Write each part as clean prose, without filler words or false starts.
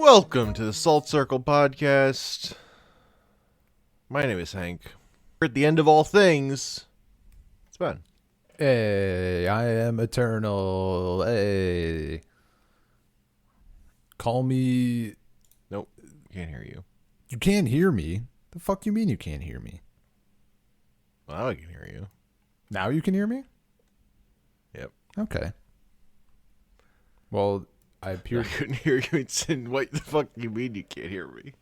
Welcome to the Salt Circle podcast. My name is Hank. We're at the end of all things. It's Ben. Hey, I am eternal. Hey. Call me... Nope, can't hear you. You can't hear me? The fuck you mean you can't hear me? Well, now I can hear you. Now you can hear me? Yep. Okay. Well, I I couldn't hear you and said, what the fuck do you mean you can't hear me?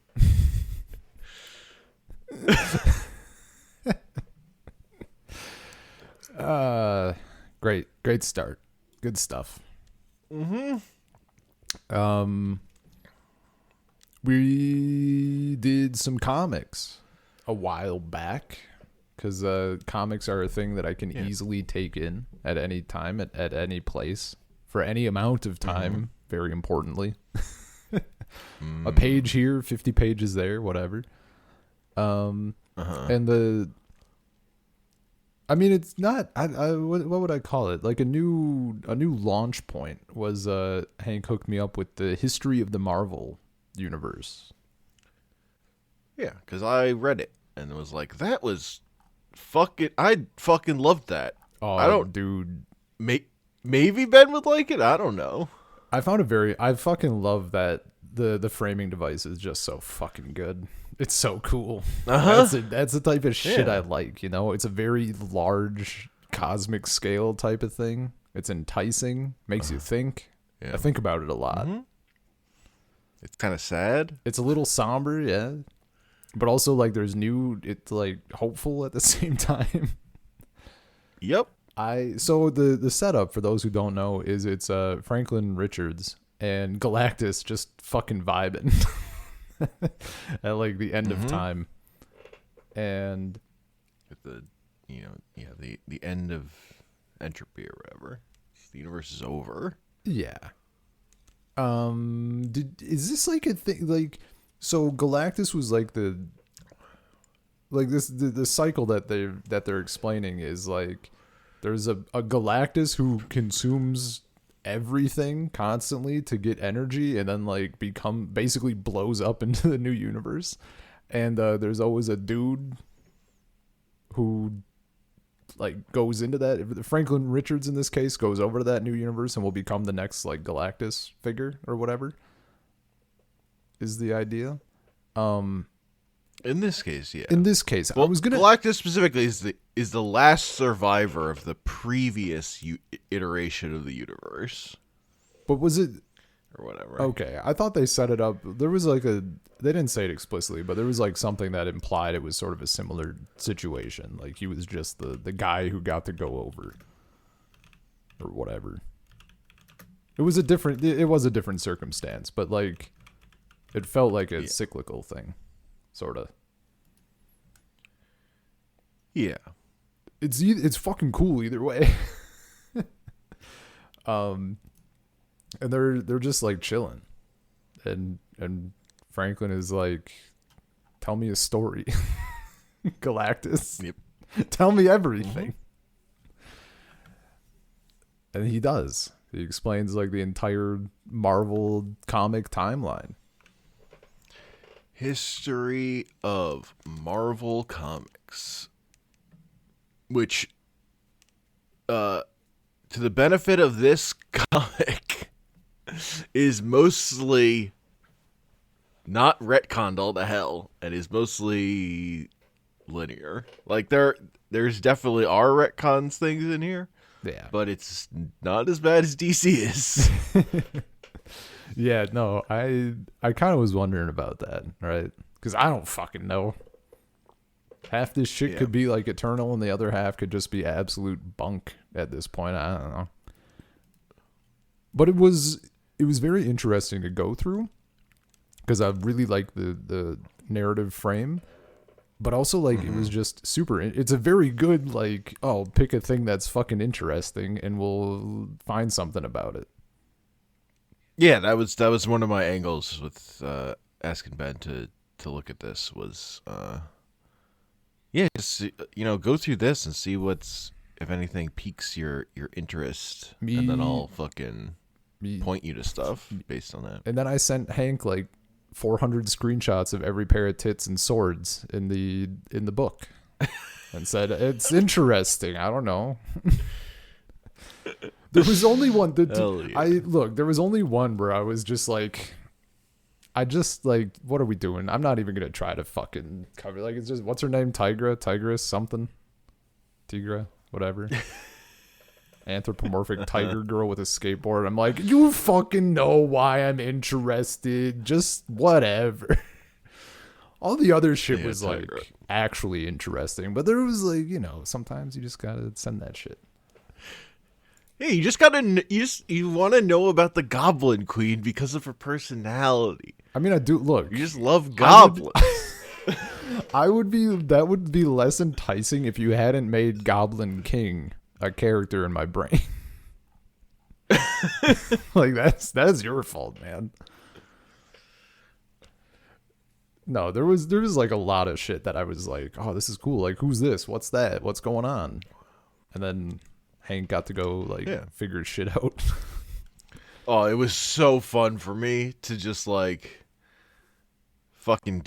Great start. Good stuff. Mm-hmm. We did some comics a while back because comics are a thing that I can easily take in at any time, at any place, for any amount of time, very importantly. A page here, 50 pages there, whatever. And I mean, it's not. What would I call it? Like a new launch point was Hank hooked me up with the history of the Marvel universe. Yeah, because I read it and it was like, that was fucking. I fucking loved that. Oh, I don't, dude. Maybe Ben would like it. I don't know. I fucking love that the framing device is just so fucking good. It's so cool. That's the type of shit I like, you know? It's a very large cosmic scale type of thing. It's enticing, makes you think. Yeah. I think about it a lot. Mm-hmm. It's kind of sad. It's a little somber, yeah. But also, like, it's, like, hopeful at the same time. Yep. So the setup, for those who don't know, is it's Franklin Richards and Galactus just fucking vibing. At like the end of time, and at the the end of entropy or whatever, the universe is over. Yeah. Is this like a thing? Like, so Galactus was like the cycle that they're explaining is like there's a Galactus who consumes everything constantly to get energy and then like basically blows up into the new universe, and there's always a dude who like goes into that. Franklin Richards in this case goes over to that new universe and will become the next like Galactus figure or whatever is the idea. In this case, yeah. In this case, well, Galactus specifically is the last survivor of the previous iteration of the universe. But was it or whatever? Okay, I thought they set it up. There was like they didn't say it explicitly, but there was like something that implied it was sort of a similar situation. Like he was just the guy who got to go over or whatever. It was a different circumstance, but like it felt like a cyclical thing. Sort of. Yeah. It's fucking cool either way. And they're just like chilling. And Franklin is like, tell me a story. Galactus. Yep. Tell me everything. And he does. He explains like the entire Marvel comic timeline. History of Marvel Comics, which, to the benefit of this comic, is mostly not retconned all to hell and is mostly linear. Like there's definitely are retcons things in here, yeah, but it's not as bad as DC is. Yeah, no, I kind of was wondering about that, right? Because I don't fucking know. Half this shit could be like eternal, and the other half could just be absolute bunk at this point. I don't know. But it was very interesting to go through because I really like the narrative frame, but also like it was just super. It's a very good like pick a thing that's fucking interesting, and we'll find something about it. Yeah, that was one of my angles with asking Ben to look at this was just go through this and see what's, if anything, piques your interest, and then I'll fucking point you to stuff based on that. And then I sent Hank like 400 screenshots of every pair of tits and swords in the book, and said it's interesting. I don't know. There was only one. There was only one where I was just like, what are we doing? I'm not even gonna try to fucking cover. Like, it's just, what's her name? Tigress, something. Tigra, whatever. Anthropomorphic tiger girl with a skateboard. I'm like, you fucking know why I'm interested. Just whatever. All the other shit was like actually interesting, but there was like, sometimes you just gotta send that shit. Hey, you want to know about the Goblin Queen because of her personality. I mean, I do. Look, you just love goblins. That would be less enticing if you hadn't made Goblin King a character in my brain. Like, that's your fault, man. No, there was like a lot of shit that I was like, oh, this is cool. Like, who's this? What's that? What's going on? And then Hank got to go figure shit out. Oh, it was so fun for me to just like fucking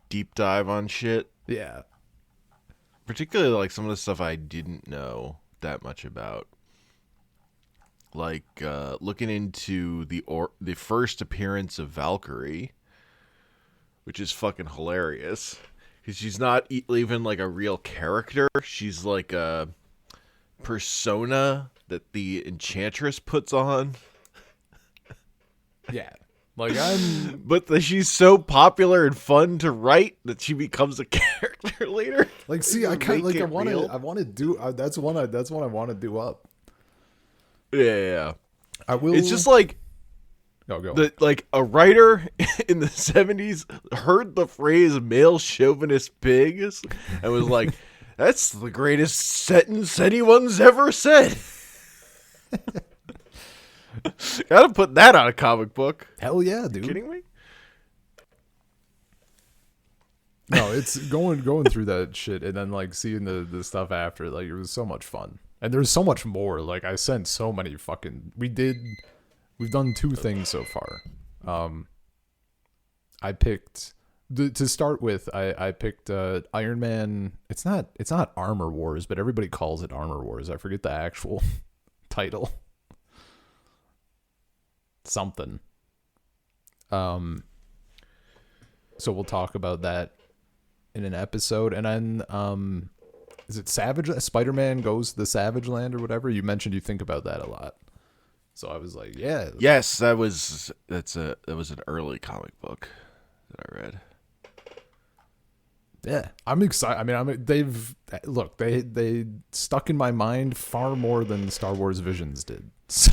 deep dive on shit. Yeah. Particularly like some of the stuff I didn't know that much about. Like looking into the first appearance of Valkyrie, which is fucking hilarious. Because she's not even like a real character. She's like a persona that the Enchantress puts on. Yeah. Like, but she's so popular and fun to write that she becomes a character later. Like, see, I kind of like, I want to do, that's one I want to do up. Yeah. I will. It's just like, go. Like a writer in the 70s heard the phrase male chauvinist pigs and was like, that's the greatest sentence anyone's ever said. Gotta put that on a comic book. Hell yeah, dude. You kidding me? No, it's going through that shit and then like seeing the stuff after. Like, it was so much fun. And there's so much more. Like, I sent so many fucking. We've done 2 things so far. I picked to start with. I picked Iron Man. It's not Armor Wars, but everybody calls it Armor Wars. I forget the actual title. Something. So we'll talk about that in an episode, and then is it Spider-Man Goes to the Savage Land or whatever? You mentioned you think about that a lot. So I was like, yeah. Yes, that was an early comic book that I read. Yeah, I'm excited. I mean, they stuck in my mind far more than Star Wars Visions did. So,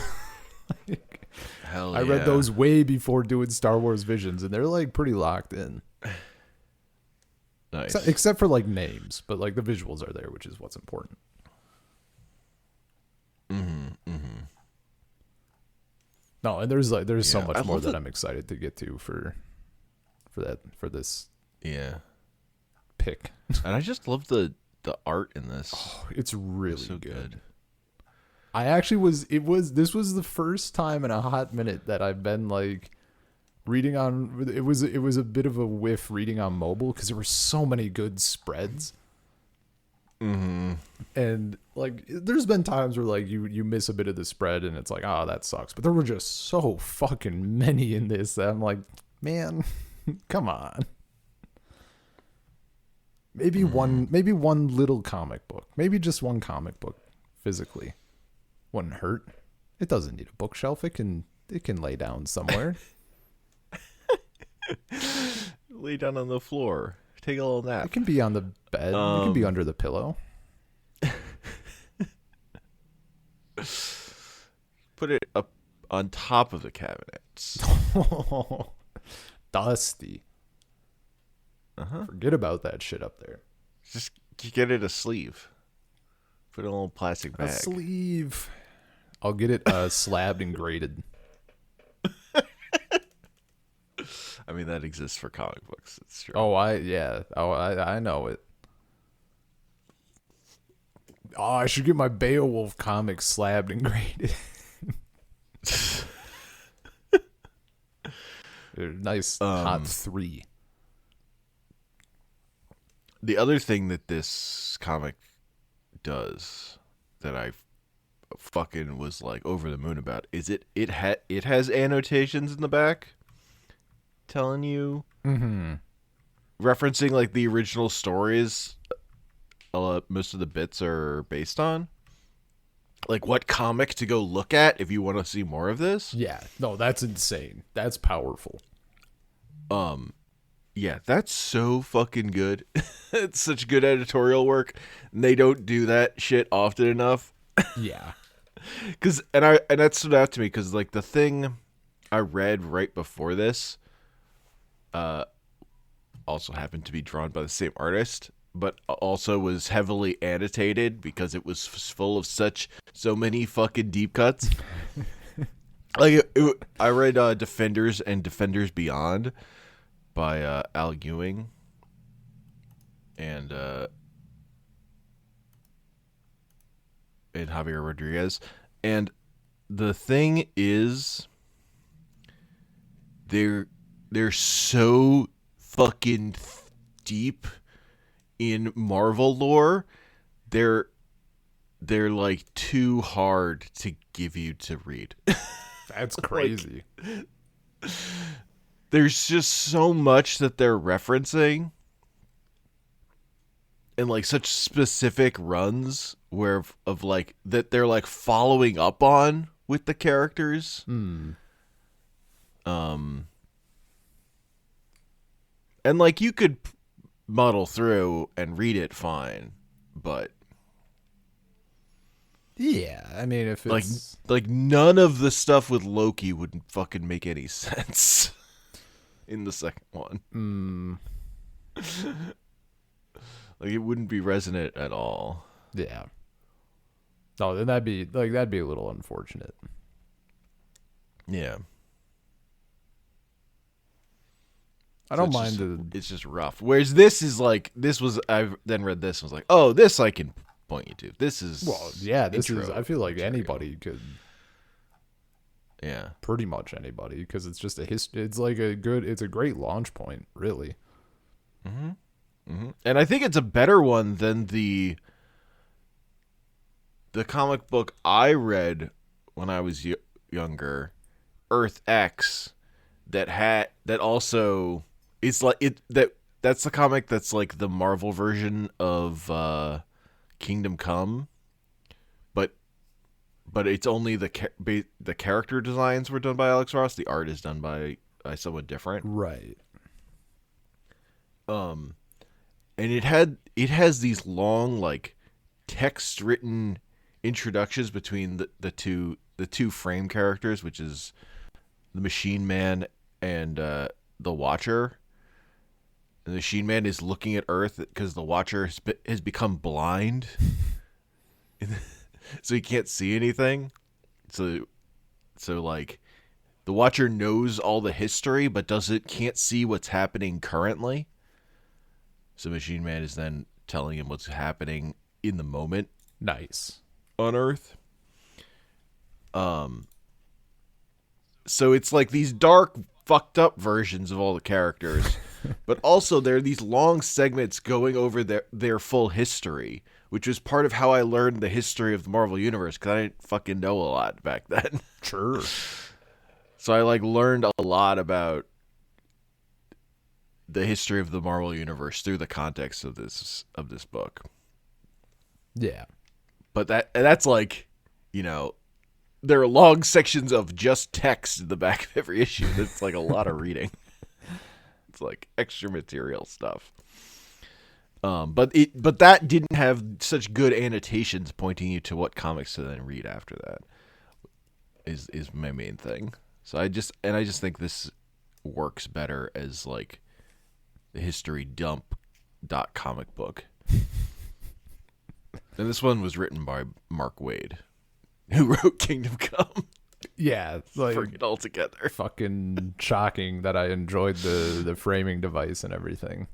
like, hell I read those way before doing Star Wars Visions, and they're like pretty locked in. Nice. Except for like names, but like the visuals are there, which is what's important. No, and there's so much more that I'm excited to get to for this pick. And I just love the art in this. Oh, it's really so good. I actually this was the first time in a hot minute that I've been like reading on. It was a bit of a whiff reading on mobile because there were so many good spreads. Mm-hmm. And like, there's been times where like you miss a bit of the spread and it's like, oh, that sucks. But there were just so fucking many in this that I'm like, man, come on. Maybe one little comic book, maybe just one comic book physically wouldn't hurt. It doesn't need a bookshelf. It can lay down somewhere. Lay down on the floor. Take a little nap. It can be on the bed. It can be under the pillow. Put it up on top of the cabinets. Dusty. Forget about that shit up there. Just get it a sleeve. Put it in a little plastic bag. A sleeve. I'll get it slabbed and graded. I mean, that exists for comic books. It's true. I know it. Oh, I should get my Beowulf comic slabbed and graded. Nice hot 3. The other thing that this comic does that I fucking was like over the moon about is it has annotations in the back telling you, referencing like the original stories most of the bits are based on, like what comic to go look at if you want to see more of this. Yeah, no, that's insane. That's powerful. Yeah, that's so fucking good. It's such good editorial work, and they don't do that shit often enough. Yeah. And that stood out to me because like the thing I read right before this also happened to be drawn by the same artist, but also was heavily annotated because it was full of so many fucking deep cuts. Like I read Defenders and Defenders Beyond by Al Ewing and Javier Rodriguez, and the thing is, they're so fucking deep in Marvel lore. They're like too hard to give you to read. That's crazy. Like, there's just so much that they're referencing, and like such specific runs of like that they're like following up on with the characters. And like you could muddle through and read it fine, but yeah, I mean, if it's like none of the stuff with Loki would fucking make any sense in the second one. Like it wouldn't be resonant at all. Yeah. No, then that'd be a little unfortunate. Yeah. I don't mind it's just rough. Whereas this is like I've then read this and was like, oh, this I can point you to. This is I feel like material. anybody could. Yeah. Pretty much anybody, because it's just it's like it's a great launch point, really. And I think it's a better one than the comic book I read when I was younger, Earth X, that also it's like that's the comic that's like the Marvel version of Kingdom Come, but it's only the character designs were done by Alex Ross. The art is done by someone different. Right. And it has these long like text written introductions between the two frame characters, which is the Machine Man and the Watcher. And the Machine Man is looking at Earth because the Watcher has become blind, so he can't see anything. So like the Watcher knows all the history, but can't see what's happening currently. So Machine Man is then telling him what's happening in the moment. Nice. On Earth. So it's like these dark, fucked up versions of all the characters, but also there are these long segments going over their full history, which was part of how I learned the history of the Marvel Universe, because I didn't fucking know a lot back then. Sure. So I like learned a lot about the history of the Marvel Universe through the context of this book. Yeah. But that's like, there are long sections of just text in the back of every issue. That's like a lot of reading. It's like extra material stuff. But that didn't have such good annotations pointing you to what comics to then read after that. Is my main thing. So I just think this works better as like the history dump comic book. And this one was written by Mark Waid, who wrote Kingdom Come. Yeah, like bring it all together. Fucking shocking that I enjoyed the framing device and everything.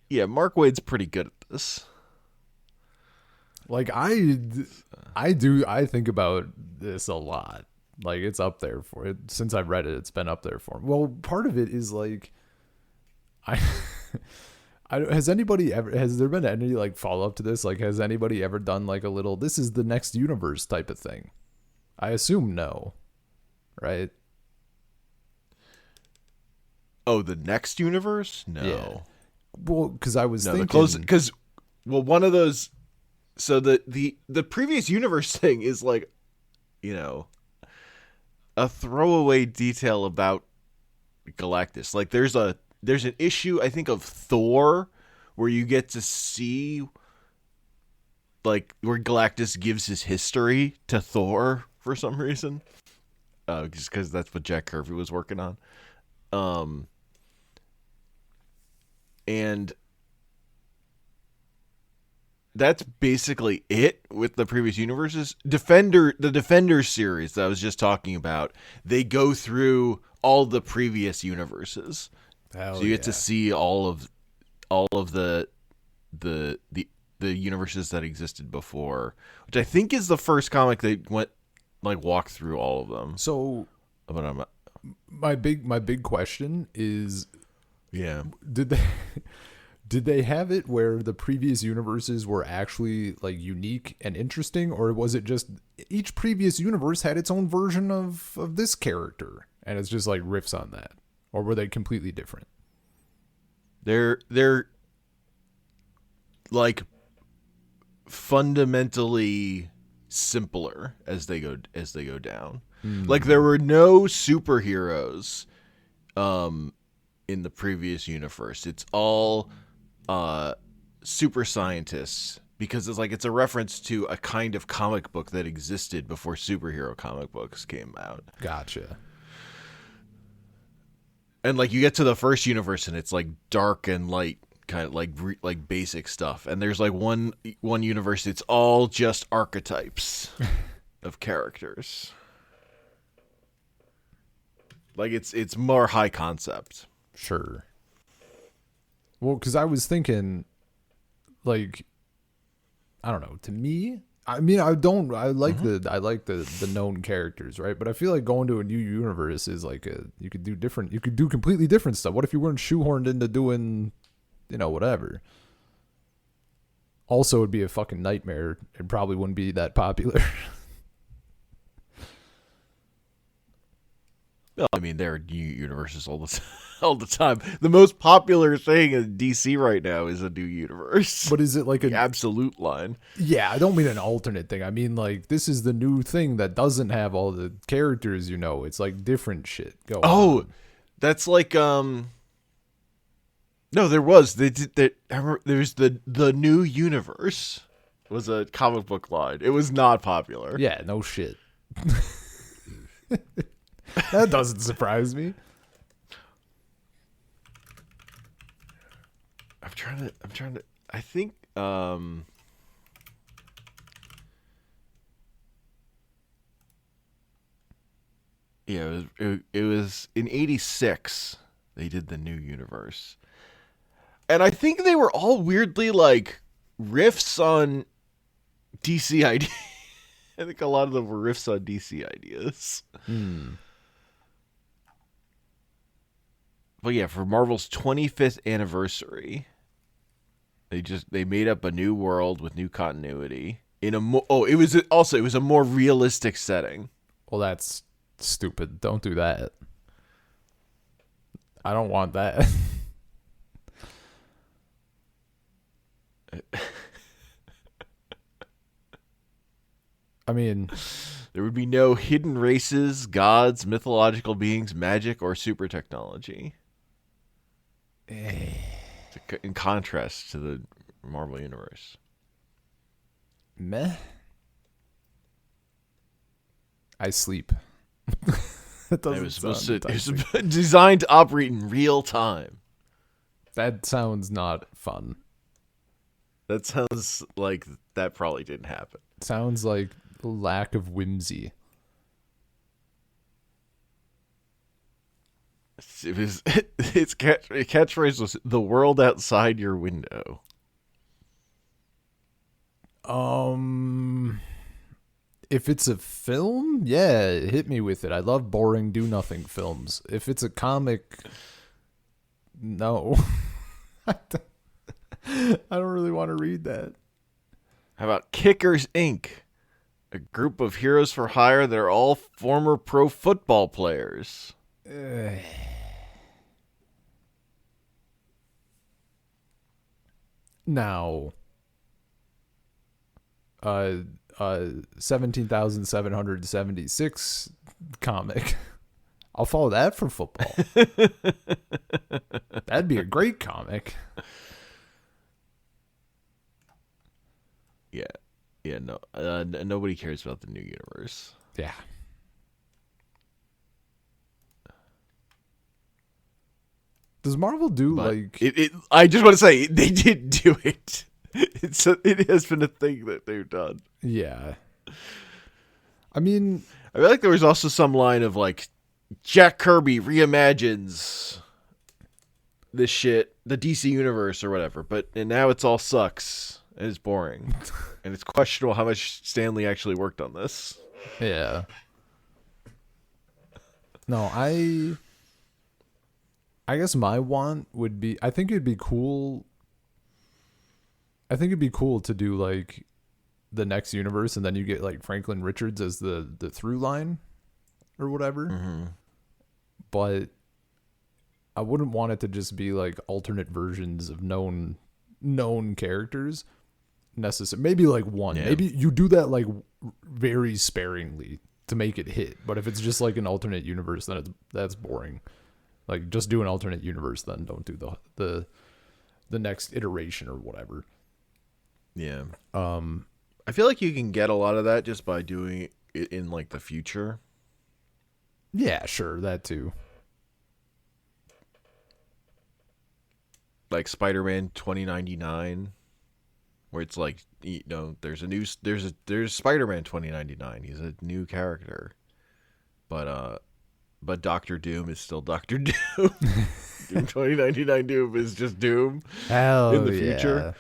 Yeah, Mark Waid's pretty good at this. Like I think about this a lot. Like, it's up there for it. Since I've read it, it's been up there for me. Well, part of it is like, I, has there been any like follow up to this? Like, has anybody ever done like a little, this is the next universe type of thing? I assume no, right? Oh, the next universe? No. Yeah. Well, because I was thinking, because one of those. So the previous universe thing is like, a throwaway detail about Galactus. Like there's an issue, I think, of Thor where you get to see like where Galactus gives his history to Thor for some reason. Just because that's what Jack Kirby was working on. And that's basically it with the previous universes. The Defender series that I was just talking about, they go through all the previous universes. Hell so you get to see all of the universes that existed before, which I think is the first comic that went like walked through all of them. So, but my big question is, yeah, did they have it where the previous universes were actually like unique and interesting, or was it just each previous universe had its own version of this character and it's just like riffs on that, or were they completely different? They're like fundamentally simpler as they go down. Like there were no superheroes in the previous universe. It's all super scientists, because it's a reference to a kind of comic book that existed before superhero comic books came out. Gotcha. And like you get to the first universe and it's like dark and light, kind of like basic stuff. And there's like one universe, it's all just archetypes of characters. Like it's more high concept. Sure. Well, because I was thinking, like, I don't know. To me, I mean, I like the known characters, right? But I feel like going to a new universe is like you could do completely different stuff. What if you weren't shoehorned into doing, whatever? Also, it'd be a fucking nightmare. It probably wouldn't be that popular. Well, I mean, there are new universes all the time. The most popular thing in DC right now is a new universe. But is it like an absolute line? Yeah, I don't mean an alternate thing. I mean like this is the new thing that doesn't have all the characters. It's like different shit going on. That's like No, there was there's the new universe was a comic book line. It was not popular. Yeah, no shit. That doesn't surprise me. I'm trying to I think yeah, it was in 86 they did the new universe. And I think they were all weirdly like riffs on DC ideas. I think a lot of them were riffs on DC ideas. But yeah, for Marvel's 25th anniversary, they made up a new world with new continuity in a it was a more realistic setting. Well, that's stupid. Don't do that. I don't want that. I mean, there would be no hidden races, gods, mythological beings, magic, or super technology. In contrast to the Marvel Universe. Meh. I sleep. It was designed to operate in real time. That sounds not fun. That sounds like that probably didn't happen. Sounds like lack of whimsy. Its catchphrase was "the world outside your window." If it's a film, yeah, hit me with it. I love boring, do nothing films. If it's a comic, no. I don't really want to read that. How about Kickers Inc., a group of heroes for hire that are all former pro football players? Now, 17,776 comic. I'll follow that for football. That'd be a great comic. Yeah, no. Nobody cares about the new universe. Yeah. Does Marvel do But like I just want to say they did do it. It has been a thing that they've done. Yeah. I mean, I feel like there was also some line of like Jack Kirby reimagines this shit, the DC universe or whatever, and now it's all sucks and it's boring. And it's questionable how much Stan Lee actually worked on this. yeah. No, I guess my want would be, I think it'd be cool to do like the next universe, and then you get like Franklin Richards as the through line or whatever. Mm-hmm. But I wouldn't want it to just be like alternate versions of known characters. Maybe like one. Yeah. Maybe you do that like very sparingly to make it hit. But if it's just like an alternate universe, then that's boring. Like just do an alternate universe, then don't do the next iteration or whatever. Yeah. I feel like you can get a lot of that just by doing it in like the future. Yeah, sure, that too. Like Spider-Man 2099, where it's like, you know, there's Spider-Man 2099. He's a new character, but Doctor Doom is still Doctor Doom. Doom 2099 Doom is just Doom in the future.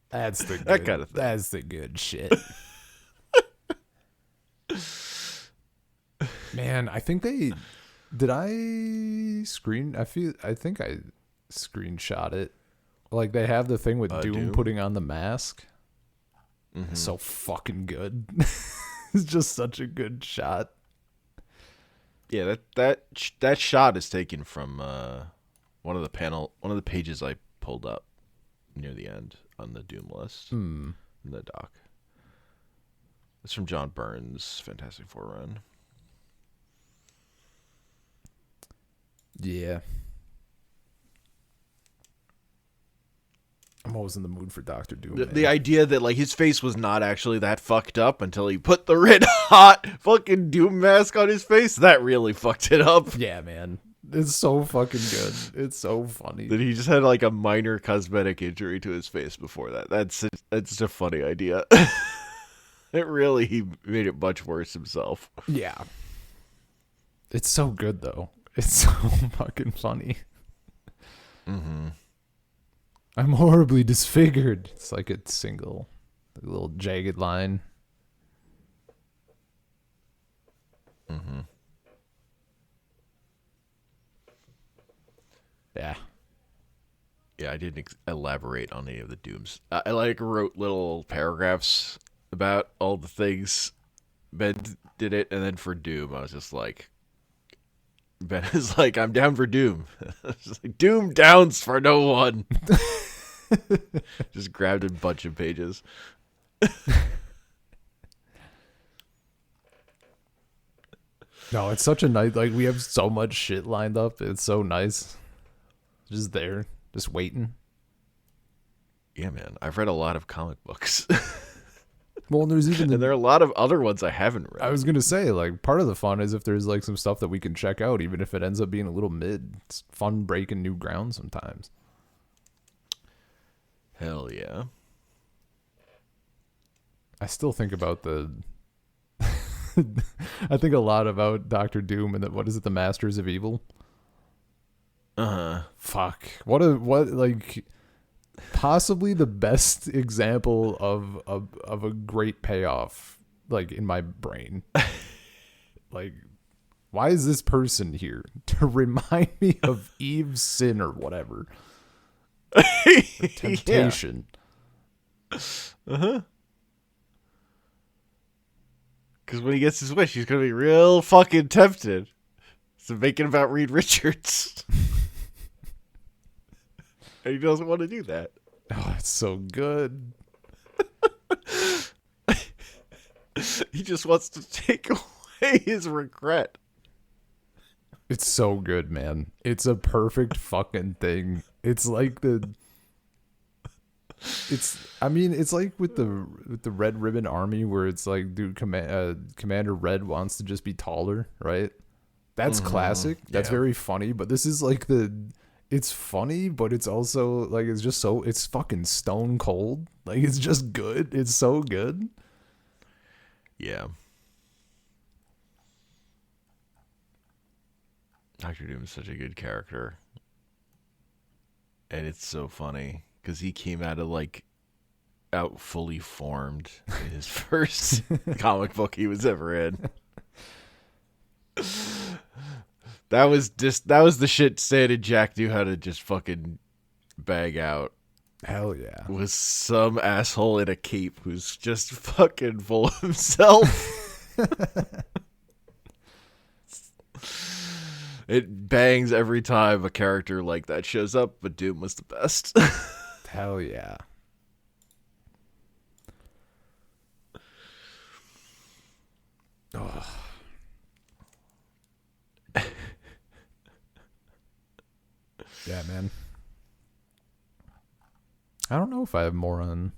That's the good, that kind of thing. That's the good shit. Man, I think I think I screenshot it. Like they have the thing with Doom putting on the mask. Mm-hmm. So fucking good. It's just such a good shot. Yeah, that shot is taken from one of the pages I pulled up near the end on the Doom list in the doc. It's from John Byrne's Fantastic Four run. Yeah. I'm always in the mood for Doctor Doom. The idea that like his face was not actually that fucked up until he put the red hot fucking Doom mask on his face, that really fucked it up. Yeah, man. It's so fucking good. It's so funny. That he just had like a minor cosmetic injury to his face before that. That's a funny idea. He made it much worse himself. Yeah. It's so good though. It's so fucking funny. Mm-hmm. I'm horribly disfigured. It's like a little jagged line. Mm-hmm. Yeah. Yeah, I didn't elaborate on any of the Dooms. I like wrote little paragraphs about all the things Ben did it, and then for Doom, I was just like, Ben is like, I'm down for Doom. I was just like, Doom downs for no one. Just grabbed a bunch of pages. No, it's such a nice, like we have so much shit lined up. It's so nice. Just there, just waiting. Yeah, man. I've read a lot of comic books. Well, and there are a lot of other ones I haven't read. I was gonna say, like, part of the fun is if there's like some stuff that we can check out, even if it ends up being a little mid. It's fun breaking new ground sometimes. Hell yeah. I still think about I think a lot about Doctor Doom and what is it, the Masters of Evil? Uh-huh. Fuck. Like possibly the best example of a great payoff, like in my brain. Like, why is this person here? To remind me of Eve's sin or whatever. Or temptation. Uh-huh. Because when he gets his wish, he's going to be real fucking tempted. So making about Reed Richards. And he doesn't want to do that. Oh, it's so good. He just wants to take away his regret. It's so good, man. It's a perfect fucking thing. It's like it's like with the Red Ribbon Army where it's like, dude, Commander Red wants to just be taller, right? That's classic. That's very funny, but this is like it's funny, but it's also like, it's fucking stone cold. Like, it's just good. It's so good. Yeah. Dr. Doom is such a good character. And it's so funny because he came out fully formed in his first comic book he was ever in. That was the shit Stan and Jack knew how to just fucking bag out. Hell yeah. Was some asshole in a cape who's just fucking full of himself. It bangs every time a character like that shows up, but Doom was the best. Hell yeah. Oh. Yeah, man. I don't know if I have more on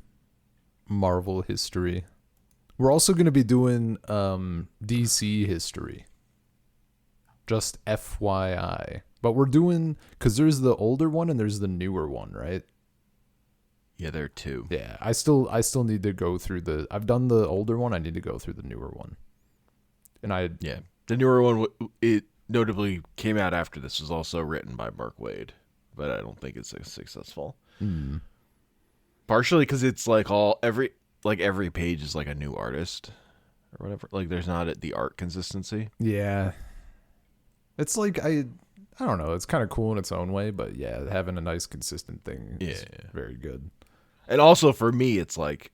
Marvel history. We're also going to be doing DC history. Just FYI. But we're doing, because there's the older one and there's the newer one, right? Yeah, there are two. Yeah, I still need to go through I've done the older one. I need to go through the newer one. Yeah, the newer one, it notably came out after this, was also written by Mark Waid, but I don't think it's successful. Partially because it's like every page is like a new artist or whatever. Like, there's not the art consistency. Yeah. It's like, I don't know. It's kind of cool in its own way, but yeah, having a nice consistent thing is very good. And also for me, it's like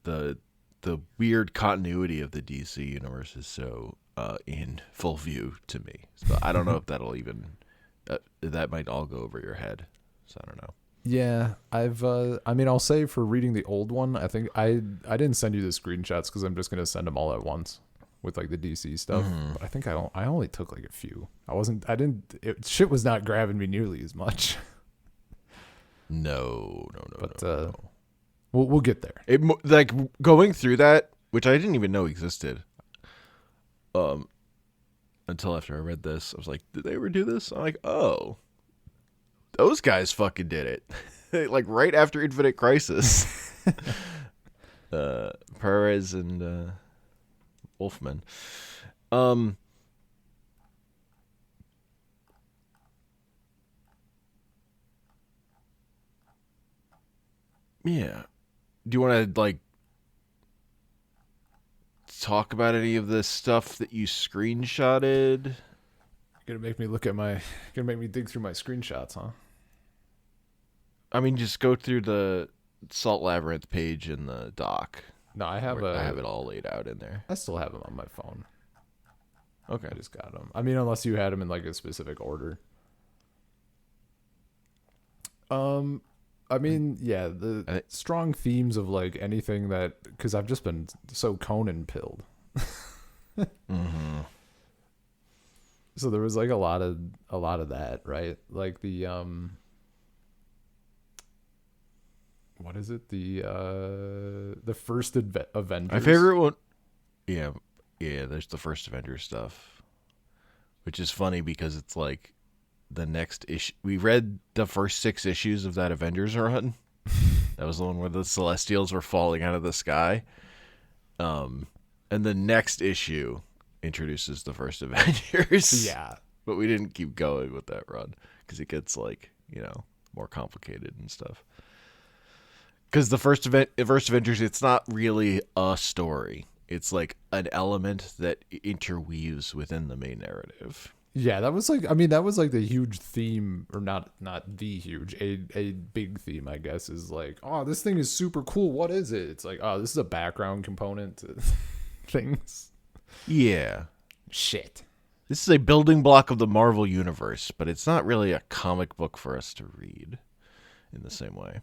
the weird continuity of the DC universe is so in full view to me. So I don't know if that'll even that might all go over your head. So I don't know. Yeah, I'll say for reading the old one, I think I didn't send you the screenshots because I'm just gonna send them all at once with like the DC stuff. But I think I only took like a few. Shit was not grabbing me nearly as much. No. But we'll get there. It like going through that, which I didn't even know existed. Until after I read this, I was like, did they ever do this? I'm like, oh, those guys fucking did it. Like right after Infinite Crisis. Perez and Wolfman. Yeah. Do you want to like talk about any of the stuff that you screenshotted? Gonna make me dig through my screenshots, huh? I mean, just go through the Salt Labyrinth page in the doc. No, I have it all laid out in there. I still have them on my phone. Okay. I just got them. I mean, unless you had them in like a specific order. I mean, yeah, the strong themes of like anything that, because I've just been so Conan pilled. So there was like a lot of that, right? Like the what is it? The first Avengers. My favorite one. Yeah, there's the first Avengers stuff, which is funny because it's like the next issue. We read the first 6 issues of that Avengers run. That was the one where the Celestials were falling out of the sky. And the next issue introduces the first Avengers. Yeah. But we didn't keep going with that run because it gets like, more complicated and stuff. Because the first Avengers, it's not really a story. It's like an element that interweaves within the main narrative. Yeah, that was like, I mean, that was like the huge theme, or not the huge, a big theme, I guess, is like, oh, this thing is super cool. What is it? It's like, oh, this is a background component to things. Yeah. Shit. This is a building block of the Marvel universe, but it's not really a comic book for us to read in the same way.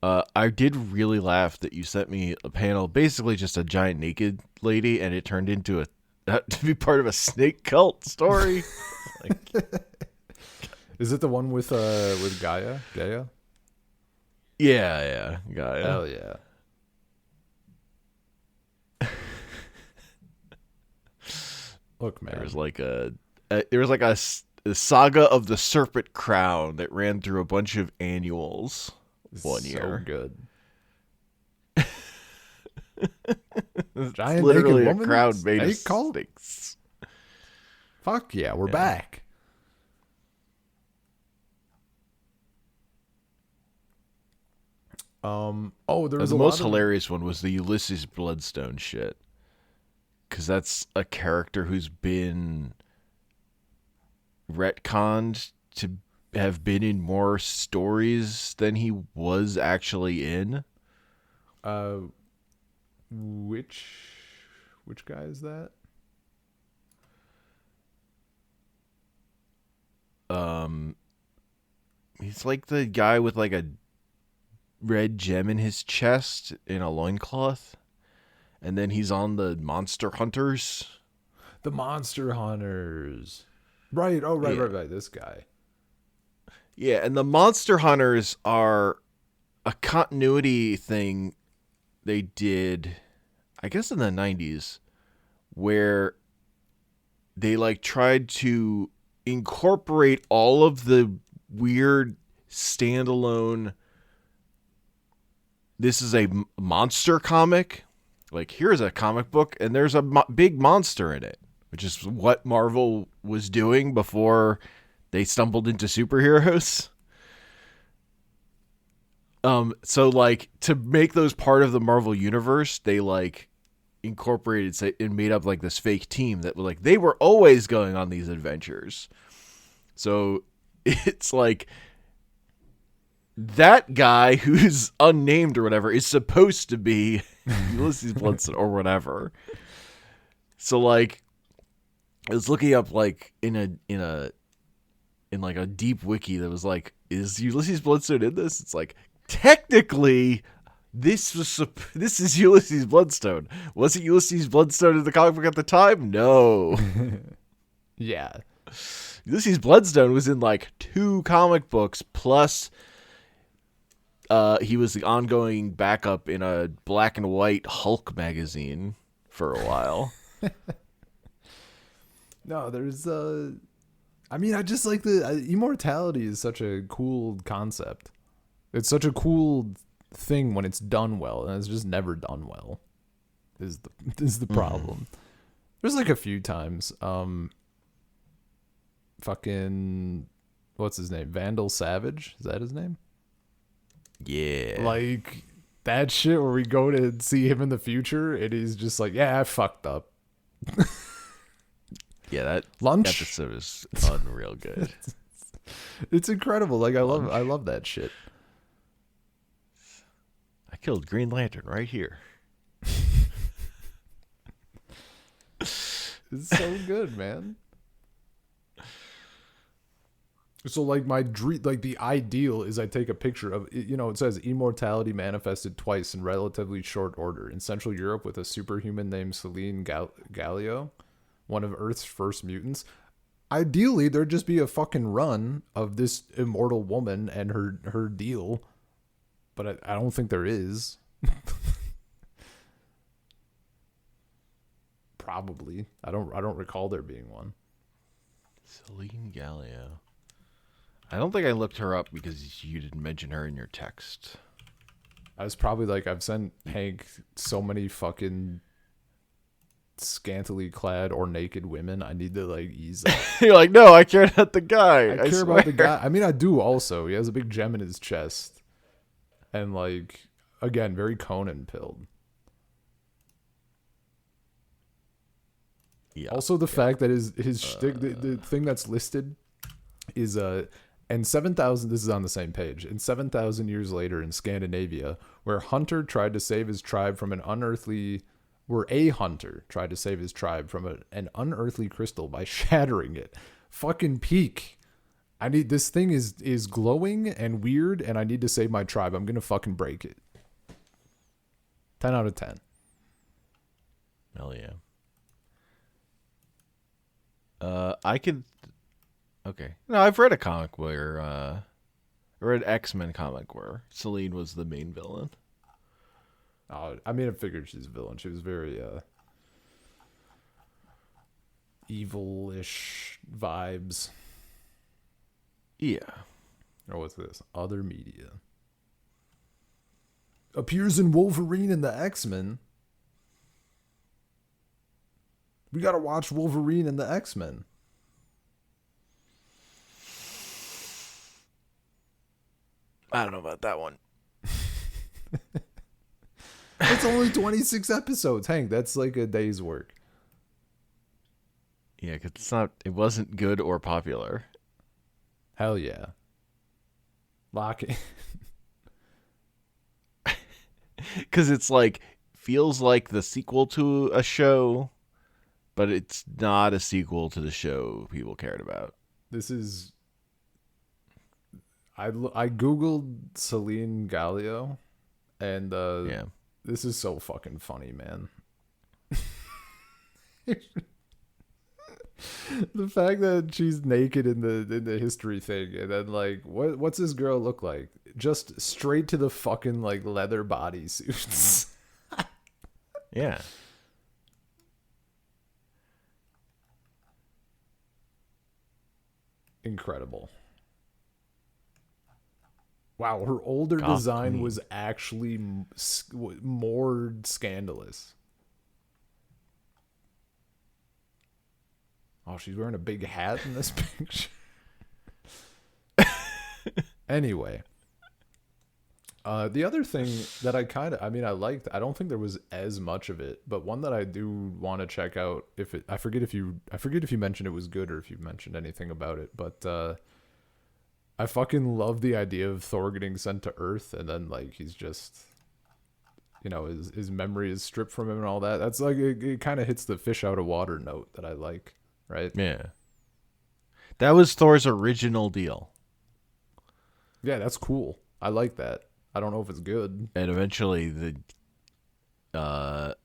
I did really laugh that you sent me a panel, basically just a giant naked lady, and it turned into to be part of a snake cult story. Is it the one with Gaia? Yeah, Gaia. Hell yeah. Look, man. There was like a saga of the Serpent Crown that ran through a bunch of annuals one year. So good. Giant literally a crown made of snakes. Fuck yeah, we're back. There was the most hilarious one was the Ulysses Bloodstone shit, because that's a character who's been retconned to have been in more stories than he was actually in. Which guy is that? He's like the guy with like a red gem in his chest in a loincloth, and then he's on the Monster Hunters. The Monster Hunters. Right. Oh, right, yeah. right. This guy. Yeah, and the Monster Hunters are a continuity thing they did, I guess, in the 90s, where they like tried to incorporate all of the weird standalone, this is a monster comic, like here's a comic book and there's a big monster in it, which is what Marvel was doing before they stumbled into superheroes. So like to make those part of the Marvel universe, they like incorporated and made up like this fake team that were like, they were always going on these adventures. So it's like that guy who's unnamed or whatever is supposed to be Ulysses Bloodstone or whatever. So like I was looking up like in like a deep wiki that was like, is Ulysses Bloodstone in this? It's like, technically this is Ulysses Bloodstone. Was it Ulysses Bloodstone in the comic book at the time? No. Yeah. Ulysses Bloodstone was in like 2 comic books, plus he was the ongoing backup in a black and white Hulk magazine for a while. No, there's I mean, I just like the immortality is such a cool concept. It's such a cool thing when it's done well, and it's just never done well. Is the problem. There's like a few times. Fucking what's his name? Vandal Savage? Is that his name? Yeah. Like that shit where we go to see him in the future and he's just like, yeah, I fucked up. Yeah, that lunch episode is unreal good. It's incredible. Like I love that shit. I killed Green Lantern right here. It's so good, man. So like my dream, like the ideal is I take a picture of, you know, it says immortality manifested twice in relatively short order in Central Europe with a superhuman named Celine Gallio, one of Earth's first mutants. Ideally, there'd just be a fucking run of this immortal woman and her deal, but I don't think there is. Probably. I don't recall there being one. Celine Gallio. I don't think I looked her up because you didn't mention her in your text. I was probably like, I've sent Hank so many fucking scantily clad or naked women. I need to like ease up. You're like, no, I care about the guy. I care about the guy. I mean, I do also. He has a big gem in his chest. And like, again, very Conan pilled. Yeah. Also, the fact that his shtick, the thing that's listed is and 7,000. This is on the same page. And 7,000 years later in Scandinavia, where a hunter tried to save his tribe from an unearthly crystal by shattering it. Fucking peak. This thing is glowing and weird, and I need to save my tribe. I'm gonna fucking break it. 10 out of 10. Hell yeah. I could. Okay. No, I've read a comic where, I read X-Men comic where Selene was the main villain. I mean, I figured she's a villain. She was very evil-ish vibes. Yeah. Or what's this? Other media. Appears in Wolverine and the X-Men. We gotta watch Wolverine and the X-Men. I don't know about that one. It's only 26 episodes. Hank, that's like a day's work. Yeah, because it wasn't good or popular. Hell yeah. Lock it. Because it's like, feels like the sequel to a show, but it's not a sequel to the show people cared about. This is... I googled Selene Gallio, and yeah. This is so fucking funny, man. The fact that she's naked in the history thing, and then like, what's this girl look like? Just straight to the fucking like leather bodysuits. Yeah. Incredible. Wow, her older Goth design queen. was actually more scandalous. Oh, she's wearing a big hat in this picture. Anyway. The other thing that I liked, I don't think there was as much of it, but one that I do want to check out, I forget if you mentioned it was good or if you mentioned anything about it, but I fucking love the idea of Thor getting sent to Earth and then like he's just, his memory is stripped from him and all that. That's like it kind of hits the fish out of water note that I like, right? Yeah. That was Thor's original deal. Yeah, that's cool. I like that. I don't know if it's good. And eventually the other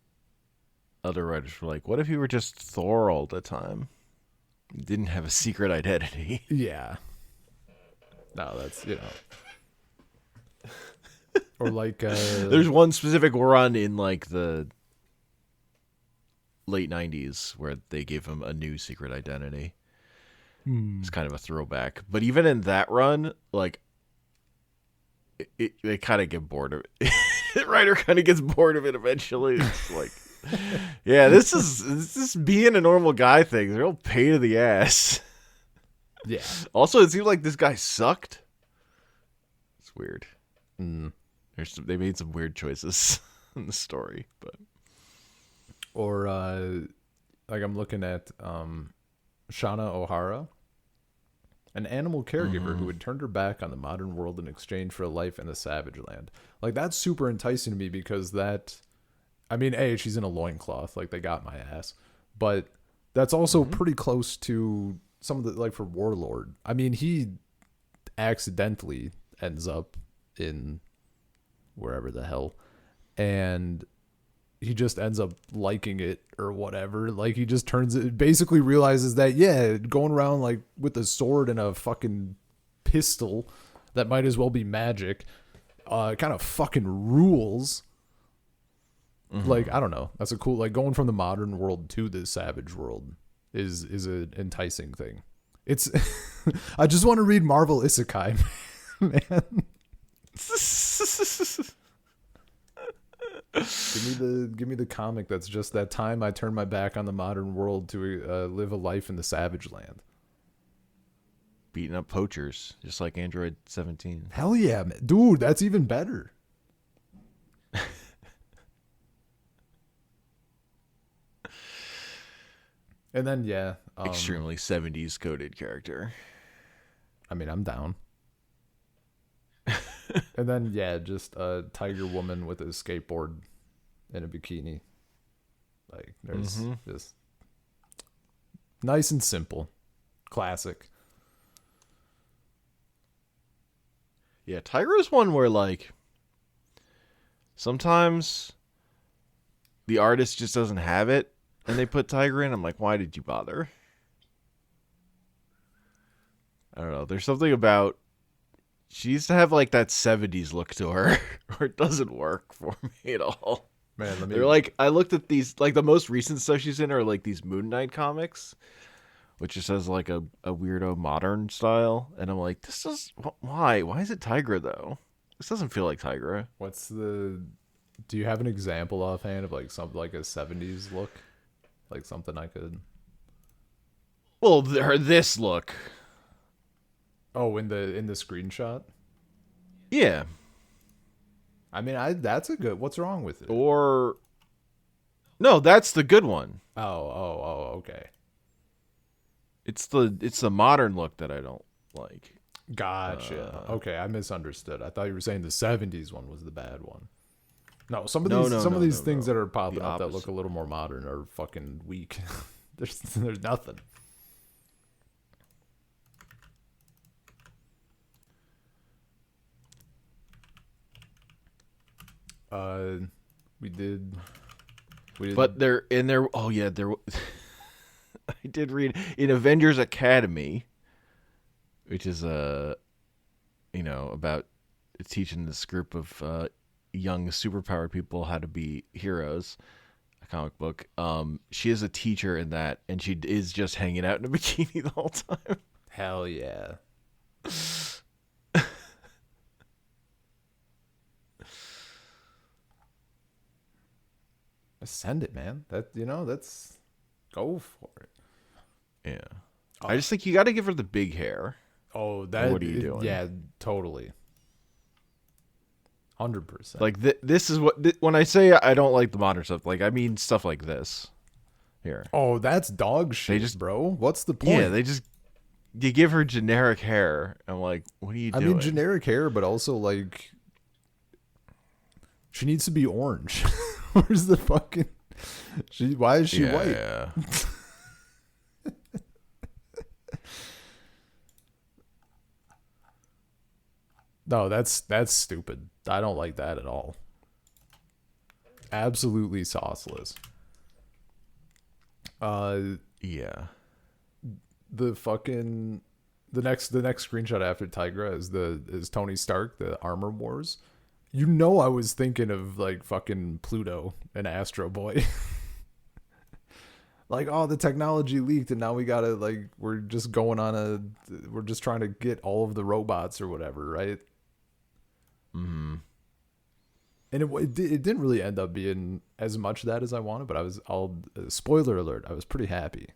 writers were like, what if he were just Thor all the time? He didn't have a secret identity. Yeah. No, that's, or like there's one specific run in like the late 90s where they gave him a new secret identity. It's kind of a throwback. But even in that run, like they kind of get bored of it. The writer kind of gets bored of it eventually. It's like, yeah, this is being a normal guy thing. It's a real pain in the ass. Yeah. Also, it seemed like this guy sucked. It's weird. They made some weird choices in the story, but or like I'm looking at Shauna O'Hara, an animal caregiver who had turned her back on the modern world in exchange for a life in the savage land. Like that's super enticing to me because she's in a loincloth, like they got my ass, but that's also pretty close to some of the, like for Warlord. I mean, he accidentally ends up in wherever the hell, and he just ends up liking it or whatever. Like he just basically realizes that, yeah, going around like with a sword and a fucking pistol that might as well be magic, kind of fucking rules. Like, I don't know. That's a cool, like going from the modern world to the savage world is an enticing thing. It's I just want to read Marvel Isekai, man. Give me the comic that's just that time I turned my back on the modern world to live a life in the savage land. beating up poachers, just like Android 17. Hell yeah, man. Dude, that's even better. And then extremely 70s coded character. I mean, I'm down. And then just a tiger woman with a skateboard and a bikini. Like there's just nice and simple, classic. Yeah, Tiger is one where like sometimes the artist just doesn't have it and they put Tiger in. I'm like, why did you bother? I don't know. There's something about she used to have like that 70s look to her where it doesn't work for me at all. Man, They're like, I looked at these, like the most recent stuff she's in are like these Moon Knight comics, which just has like a weirdo modern style. And I'm like, this is, why? Why is it Tigra though? This doesn't feel like Tigra. Do you have an example offhand of like something like a 70s look? Like something I could. Well, this look. Oh, in the screenshot? Yeah. I mean, that's a good. What's wrong with it? Or no, that's the good one. Oh, okay. It's the modern look that I don't like. Gotcha. Okay, I misunderstood. I thought you were saying the 70s one was the bad one. No, some of these things that are popping up that look a little more modern are fucking weak. There's nothing. We did. But they're in there. Oh yeah, there. I did read in Avengers Academy, which is about teaching this group of young superpowered people how to be heroes. A comic book. She is a teacher in that, and she is just hanging out in a bikini the whole time. Hell yeah. Send it, man. That's go for it. Yeah. I just think you got to give her the big hair. Oh, what are you doing? Yeah, totally. 100%. Like this is what when I say I don't like the modern stuff, like I mean stuff like this. Here. Oh, that's dog shit, bro. What's the point? Yeah, you give her generic hair. I'm like, what are you doing? I mean, generic hair, but also like she needs to be orange. Where's the fucking? Why is she white? Yeah. No, that's stupid. I don't like that at all. Absolutely sauceless. Yeah. The next screenshot after Tigra is Tony Stark, the Armor Wars. You know, I was thinking of like fucking Pluto and Astro Boy. Like, oh, the technology leaked and now we gotta we're just trying to get all of the robots or whatever, right? Mm-hmm. And it didn't really end up being as much that as I wanted, but spoiler alert, I was pretty happy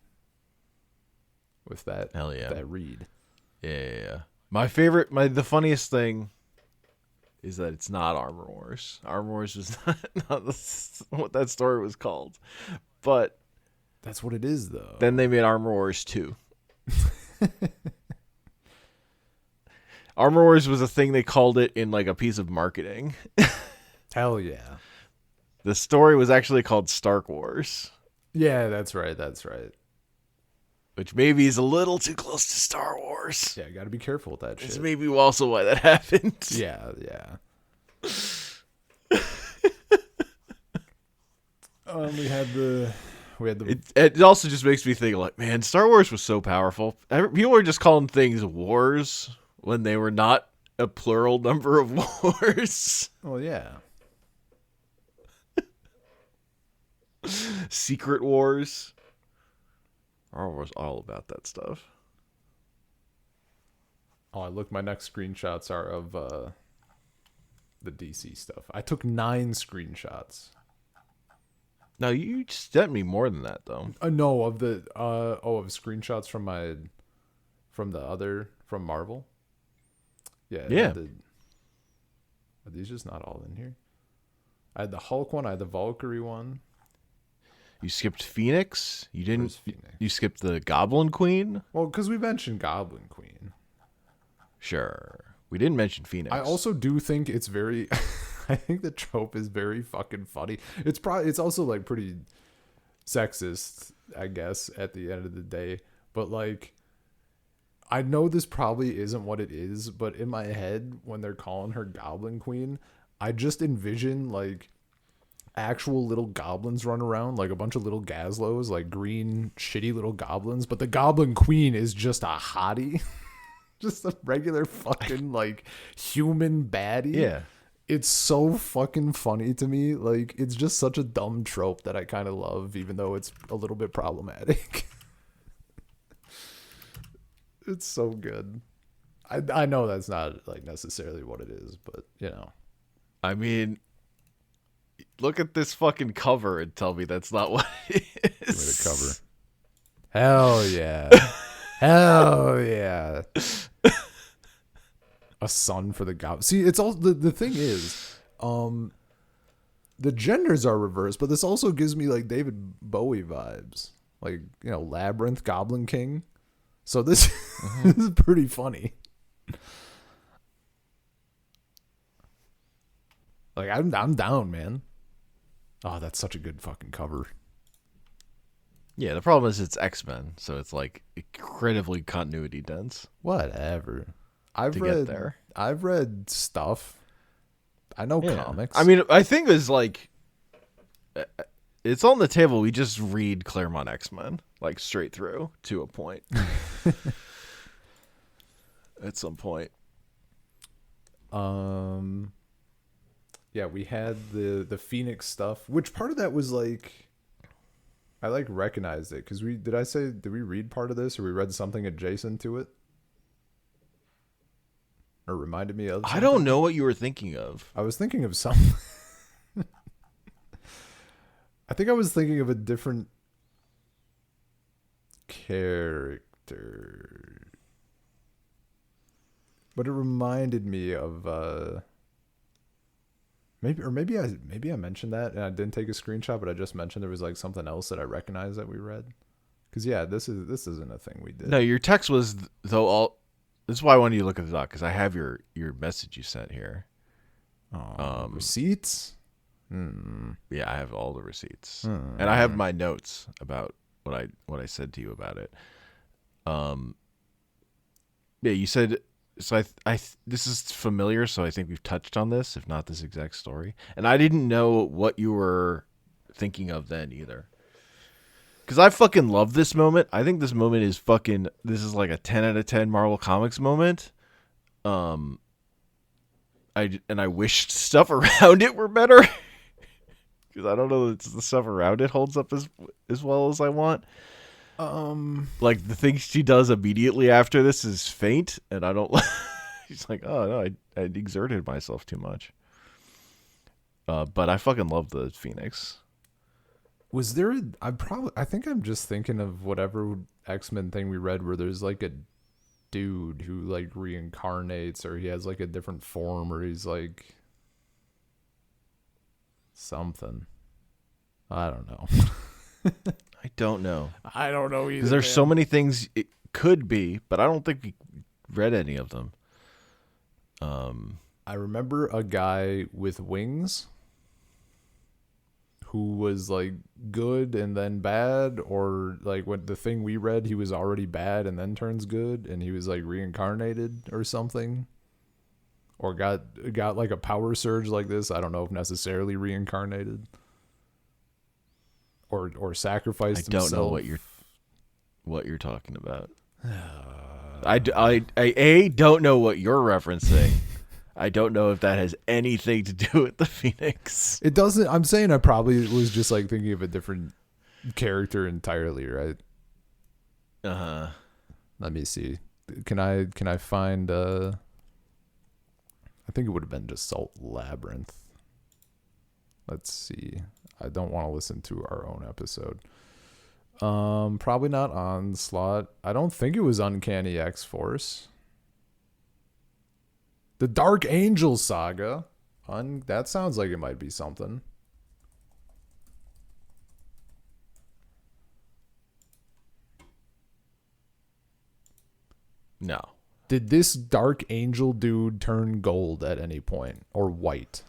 with that. Hell yeah. That read. Yeah. The funniest thing is that it's not Armor Wars. Armor Wars was not what that story was called. But that's what it is, though. Then they made Armor Wars 2. Armor Wars was a thing they called it in like a piece of marketing. Hell yeah. The story was actually called Stark Wars. Yeah, that's right. Which maybe is a little too close to Star Wars. Yeah, got to be careful with that shit. It's maybe also why that happened. Yeah. We had the. It also just makes me think like, man, Star Wars was so powerful. People were just calling things wars when they were not a plural number of wars. Well, yeah. Secret Wars. Star Wars all about that stuff. Oh, look, my next screenshots are of the DC stuff. I took 9 screenshots. No, you sent me more than that though. No, of the of screenshots from Marvel. Yeah. Are these just not all in here? I had the Hulk one. I had the Valkyrie one. You skipped Phoenix. You didn't. Where's Phoenix? You skipped the Goblin Queen. Well, because we mentioned Goblin Queen. Sure. We didn't mention Phoenix. I also do think it's very. I think the trope is very fucking funny. It's also like pretty sexist, I guess, at the end of the day. But like, I know this probably isn't what it is, but in my head, when they're calling her Goblin Queen, I just envision like actual little goblins run around, like a bunch of little Gazlos, like green shitty little goblins, but the Goblin Queen is just a hottie. Just a regular fucking like human baddie. Yeah. It's so fucking funny to me. Like, it's just such a dumb trope that I kind of love, even though it's a little bit problematic. It's so good. I know that's not like necessarily what it is, but you know. I mean, look at this fucking cover and tell me that's not what it is. Give me the cover. Hell yeah. Hell yeah. A son for the goblin. See, it's all the thing is, the genders are reversed, but this also gives me like David Bowie vibes, like, you know, Labyrinth, Goblin King. So this, this is pretty funny. Like, I'm down, man. Oh, that's such a good fucking cover. Yeah, the problem is it's X-Men, so it's like incredibly continuity dense. Whatever. I've read stuff. I know comics. I mean, I think it's like it's on the table. We just read Claremont X-Men like straight through to a point. At some point. Yeah, we had the Phoenix stuff. Which part of that was like, I like recognized it because did we read part of this, or we read something adjacent to it? Or reminded me of something? I don't know what you were thinking of. I was thinking of something. I think I was thinking of a different character. But it reminded me of maybe I mentioned that and I didn't take a screenshot, but I just mentioned there was like something else that I recognized that we read. Cuz yeah, this isn't a thing we did. No, your text was this is why I wanted you to look at the doc, because I have your message you sent here. Receipts? Yeah, I have all the receipts, and I have my notes about what I said to you about it. Yeah, you said so. This is familiar, so I think we've touched on this, if not this exact story. And I didn't know what you were thinking of then either. Because I fucking love this moment. I think this moment is this is like a 10 out of 10 Marvel Comics moment. I wished stuff around it were better. Because I don't know that the stuff around it holds up as well as I want. Like the thing she does immediately after this is faint, and I don't. She's like, oh no, I exerted myself too much. But I fucking love the Phoenix. Was there I think I'm just thinking of whatever X-Men thing we read where there's like a dude who like reincarnates, or he has like a different form, or he's like something. I don't know. I don't know. I don't know either. Because there's so many things it could be, but I don't think we read any of them. I remember a guy with wings who was like good and then bad, or like when the thing we read, he was already bad and then turns good, and he was like reincarnated or something, or got like a power surge like this. I don't know if necessarily reincarnated or sacrificed himself. I don't know what you're talking about. I don't know what you're referencing. I don't know if that has anything to do with the Phoenix. It doesn't. I'm saying I probably was just like thinking of a different character entirely, right? Let me see. Can I find I think it would have been just Salt Labyrinth. Let's see. I don't want to listen to our own episode. Probably not Onslaught. I don't think it was Uncanny X-Force. The Dark Angel Saga. That sounds like it might be something. Did this Dark Angel dude turn gold at any point or white?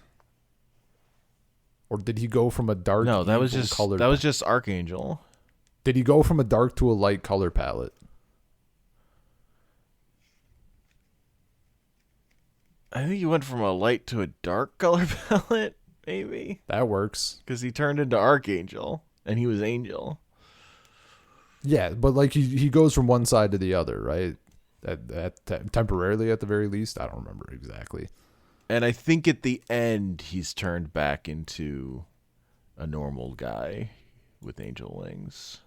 Or did he go from a dark No, that was just Archangel. Did he go from a dark to a light color palette? I think he went from a light to a dark color palette, maybe. That works. Because he turned into Archangel, and he was Angel. Yeah, but like he goes from one side to the other, right? Temporarily, at the very least. I don't remember exactly. And I think at the end, he's turned back into a normal guy with angel wings.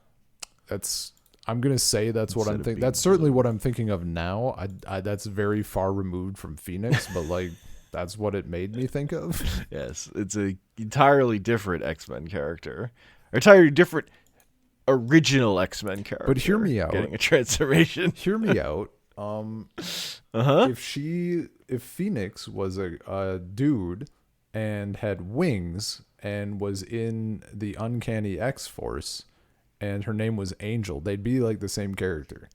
I'm gonna say that's what I'm thinking. That's certainly what I'm thinking of now. I that's very far removed from Phoenix, but like that's what it made me think of. Yes, it's a entirely different X-Men character, entirely different original X-Men character. But hear me out. Getting a transformation. Hear me out. If Phoenix was a dude and had wings and was in the Uncanny X-Force and her name was Angel, they'd be like the same character.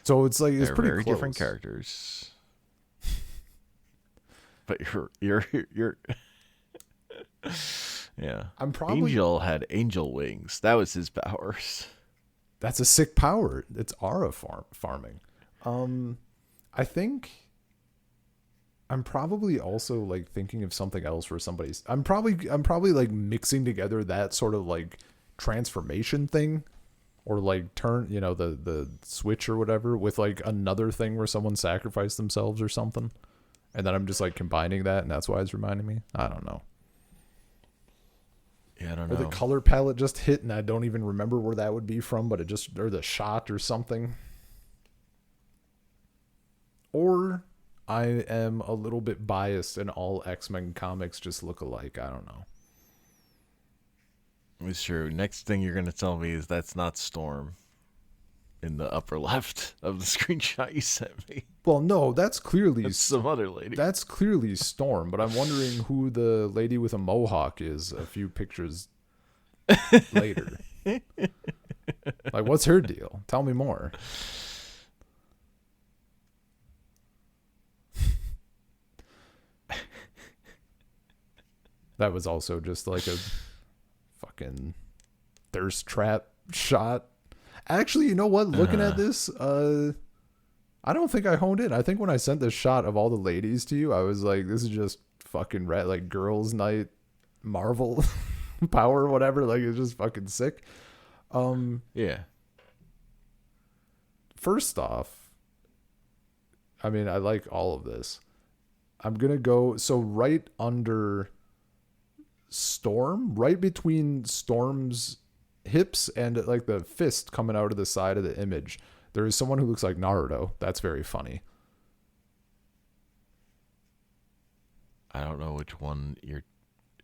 So it's like it's pretty very close. Different characters. But you're yeah. Angel had angel wings. That was his powers. That's a sick power. It's aura farming. I think I'm probably also like thinking of something else for somebody's. I'm probably like mixing together that sort of like transformation thing, or like turn, the switch or whatever with like another thing where someone sacrificed themselves or something, and then I'm just like combining that, and that's why it's reminding me. I don't know. Yeah, I don't know. Or the color palette just hit, and I don't even remember where that would be from, but or the shot or something. Or I am a little bit biased and all X-Men comics just look alike. I don't know. It's true. Next thing you're going to tell me is that's not Storm in the upper left of the screenshot you sent me. Well, no, that's clearly some other lady. That's clearly Storm, but I'm wondering who the lady with a mohawk is a few pictures later. Like, what's her deal? Tell me more. That was also just like a fucking thirst trap shot. Actually, you know what? Looking at this, I don't think I honed in. I think when I sent this shot of all the ladies to you, I was like, this is just fucking like girls' night Marvel power or whatever. Like, it's just fucking sick. Yeah. First off, I mean, I like all of this. I'm going to go, so right under Storm, right between Storm's hips and like the fist coming out of the side of the image, there is someone who looks like Naruto. That's very funny. I don't know which one you're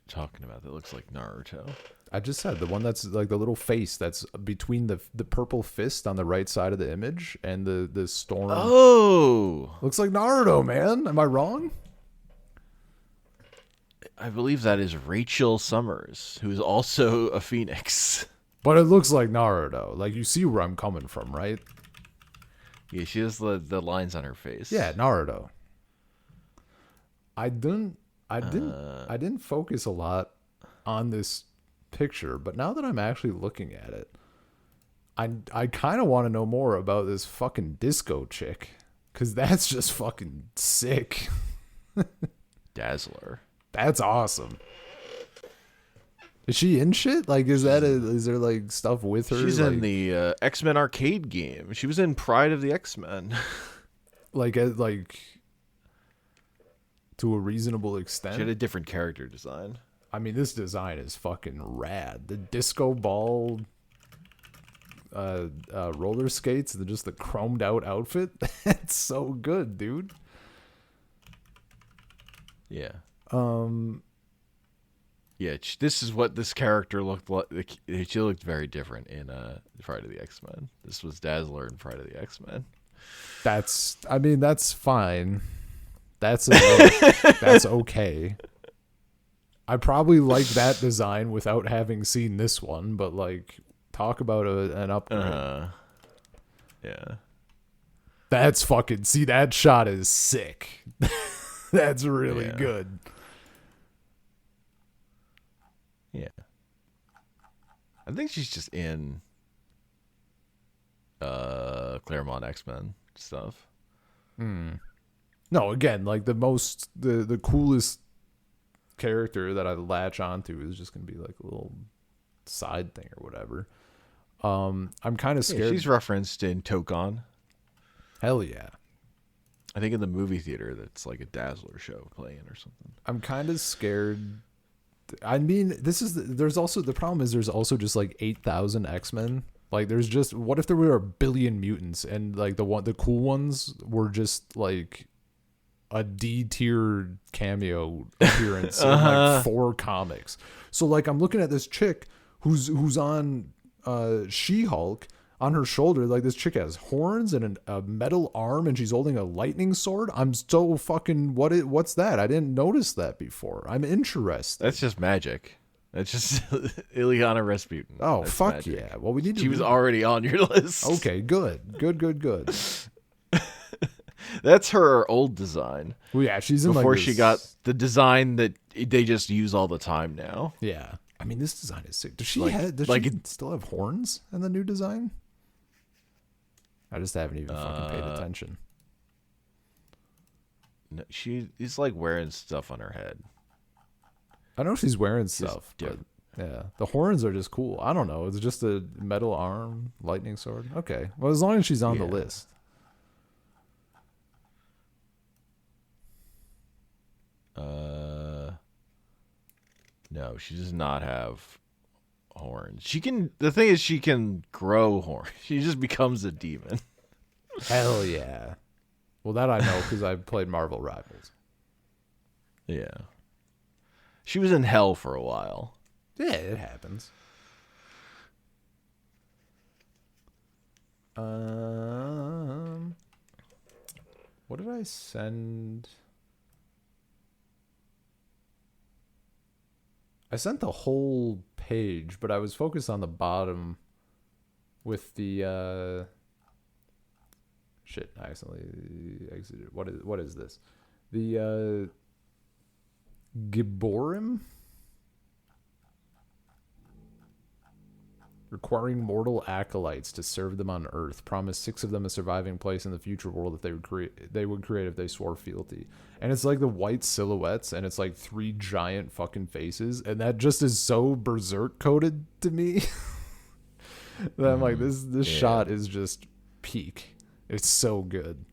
talking about that looks like Naruto. I just said the one that's like the little face that's between the purple fist on the right side of the image and the Storm. Oh, looks like Naruto, man. Am I wrong? I believe that is Rachel Summers, who is also a Phoenix. But it looks like Naruto. Like, you see where I'm coming from, right? Yeah, she has the lines on her face. Yeah, Naruto. I didn't focus a lot on this picture, but now that I'm actually looking at it, I kind of want to know more about this fucking disco chick, because that's just fucking sick. Dazzler. That's awesome. Is she in shit? Like, is there like stuff with her? She's in the X-Men arcade game. She was in Pride of the X-Men. like to a reasonable extent. She had a different character design. I mean, this design is fucking rad. The disco ball roller skates, the chromed out outfit. It's so good, dude. Yeah. Yeah, this is what this character looked like. She looked very different in Pride of the X-Men. This was Dazzler in Pride of the X-Men. That's fine. That's okay. I probably like that design without having seen this one, but like, talk about an upgrade. Yeah. That's fucking, see, that shot is sick. That's really good. Yeah. I think she's just in Claremont X-Men stuff. No, again, like the coolest character that I latch onto is just gonna be like a little side thing or whatever. I'm kind of scared. Yeah, she's referenced in Tokon. Hell yeah. I think in the movie theater that's like a Dazzler show playing or something. I'm kind of scared. I mean, there's also the problem is there's also just like 8,000 X-Men. Like there's just, what if there were a billion mutants and like the cool ones were just like a D-tier cameo appearance in like 4 comics. So like I'm looking at this chick who's on She-Hulk. On her shoulder, like this chick has horns and a metal arm, and she's holding a lightning sword. I'm so fucking what's that? I didn't notice that before. I'm interested. That's just magic. That's just Ileana Rasputin. Oh, That's fuck magic. yeah. Well, we need to. She was already on your list. Okay, good. That's her old design. Well, yeah, she's in before like she got the design that they just use all the time now. Yeah, I mean this design is sick. Does she still have horns in the new design? I just haven't even fucking paid attention. No, she is like wearing stuff on her head. I know she's wearing stuff, but yeah, the horns are just cool. I don't know. It's just a metal arm, lightning sword. Okay, well, as long as she's on the list. No, she does not have horns. She can. The thing is, she can grow horns. She just becomes a demon. Hell yeah! Well, that I know because I played Marvel Rivals. Yeah, she was in hell for a while. Yeah, it happens. What did I send? I sent the whole page, but I was focused on the bottom with the shit. I accidentally exited. What is this? The Gibborim? Requiring mortal acolytes to serve them on Earth. Promise 6 of them a surviving place in the future world that they would create if they swore fealty. And it's like the white silhouettes, and it's like 3 giant fucking faces, and that just is so berserk coded to me that I'm like, this shot is just peak. It's so good.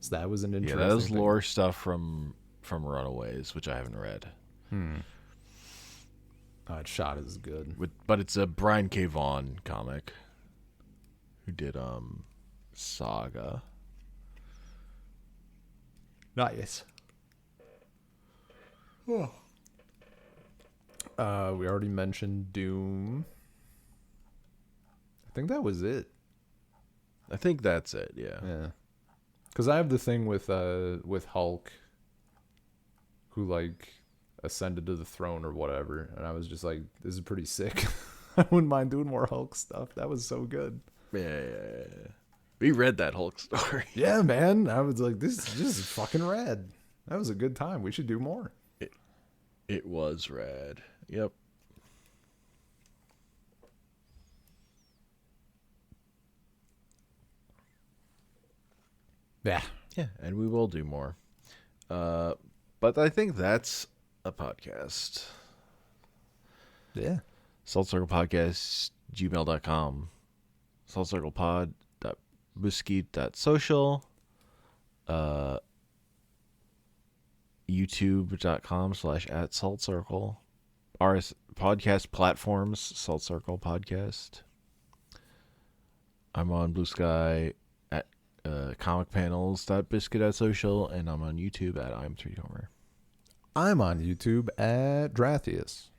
So that was an interesting. Yeah, that was lore stuff from Runaways, which I haven't read. That shot is good. But it's a Brian K. Vaughan comic who did Saga. Nice. Oh. We already mentioned Doom. I think that was it. I think that's it, yeah. Yeah. Because I have the thing with Hulk, who like ascended to the throne or whatever, and I was just like, this is pretty sick. I wouldn't mind doing more Hulk stuff. That was so good. Yeah. We read that Hulk story. Yeah, man. I was like, this is fucking rad. That was a good time. We should do more. It was rad. Yep. Yeah, and we will do more. But I think that's a podcast. Yeah. saltcirclepodcast gmail.com, saltcirclepod.bsky.social, youtube.com/@saltcircle, our podcast platforms, Salt Circle Podcast. I'm on Bluesky at comicpanels.bsky.social, and I'm on YouTube at I'm3Homer. I'm on YouTube at Drathius.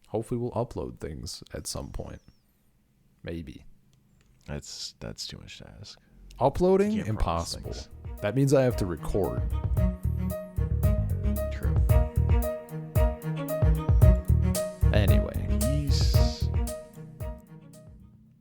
Hopefully we'll upload things at some point. Maybe. That's too much to ask. Uploading? Can't promise Impossible. things. That means I have to record.